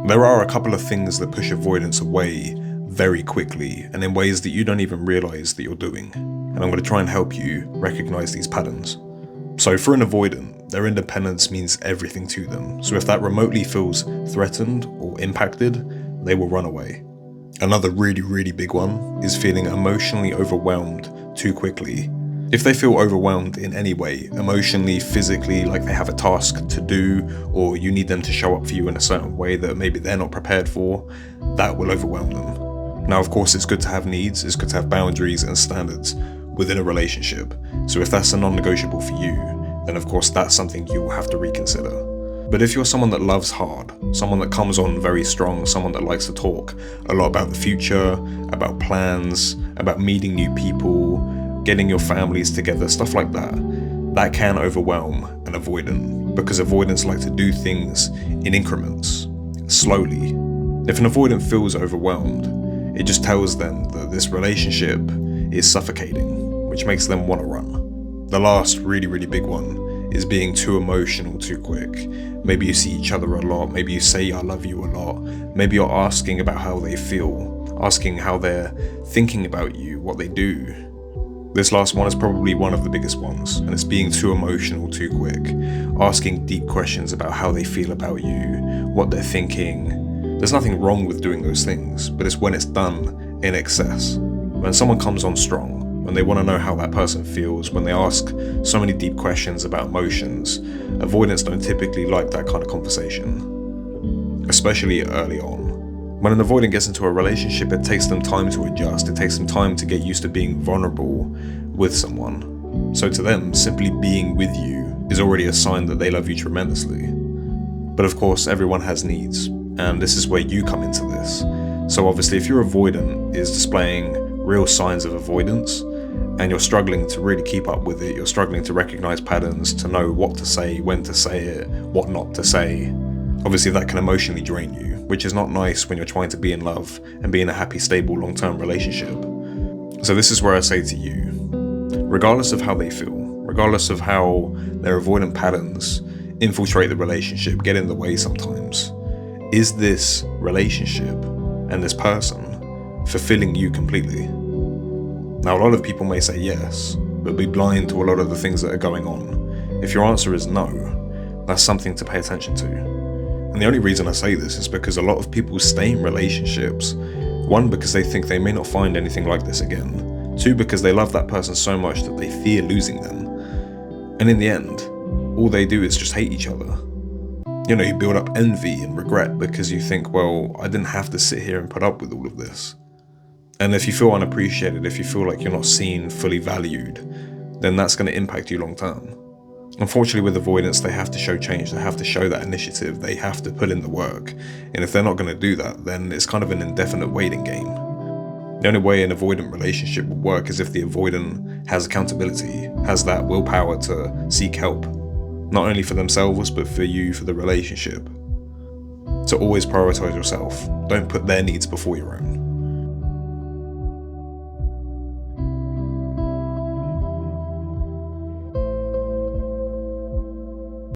There are a couple of things that push avoidance away very quickly and in ways that you don't even realize that you're doing. And I'm going to try and help you recognize these patterns. So for an avoidant, their independence means everything to them. So if that remotely feels threatened or impacted, they will run away. Another really big one is feeling emotionally overwhelmed too quickly. If they feel overwhelmed in any way, emotionally, physically, like they have a task to do, or you need them to show up for you in a certain way that maybe they're not prepared for, that will overwhelm them. Now, of course, it's good to have needs, it's good to have boundaries and standards within a relationship. So if that's a non-negotiable for you, then of course that's something you will have to reconsider. But if you're someone that loves hard, someone that comes on very strong, someone that likes to talk a lot about the future, about plans, about meeting new people, getting your families together, stuff like that, that can overwhelm an avoidant, because avoidants like to do things in increments, slowly. If an avoidant feels overwhelmed, it just tells them that this relationship is suffocating, which makes them want to run. The last really big one is being too emotional too quick. Maybe you see each other a lot, maybe you say I love you a lot, maybe you're asking about how they feel, asking how they're thinking about you, what they do. This last one is probably one of the biggest ones, and it's being too emotional too quick, asking deep questions about how they feel about you, what they're thinking. There's nothing wrong with doing those things, but it's when it's done in excess. When someone comes on strong, when they want to know how that person feels, when they ask so many deep questions about emotions, avoidants don't typically like that kind of conversation, especially early on. When an avoidant gets into a relationship, it takes them time to adjust, it takes them time to get used to being vulnerable with someone. So to them, simply being with you is already a sign that they love you tremendously. But of course, everyone has needs, and this is where you come into this. So obviously, if your avoidant is displaying real signs of avoidance, and you're struggling to really keep up with it, you're struggling to recognize patterns, to know what to say, when to say it, what not to say, obviously that can emotionally drain you, which is not nice when you're trying to be in love and be in a happy, stable, long-term relationship. So this is where I say to you, regardless of how they feel, regardless of how their avoidant patterns infiltrate the relationship, get in the way sometimes, is this relationship and this person fulfilling you completely? Now, a lot of people may say yes, but be blind to a lot of the things that are going on. If your answer is no, that's something to pay attention to. And the only reason I say this is because a lot of people stay in relationships, one, because they think they may not find anything like this again, two, because they love that person so much that they fear losing them. And in the end, all they do is just hate each other. You know, you build up envy and regret because you think, well, I didn't have to sit here and put up with all of this. And if you feel unappreciated, if you feel like you're not seen, fully valued, then that's going to impact you long term. Unfortunately, with avoidance, they have to show change, they have to show that initiative, they have to put in the work. And if they're not going to do that, then it's kind of an indefinite waiting game. The only way an avoidant relationship will work is if the avoidant has accountability, has that willpower to seek help, not only for themselves, but for you, for the relationship. So always prioritize yourself. Don't put their needs before your own.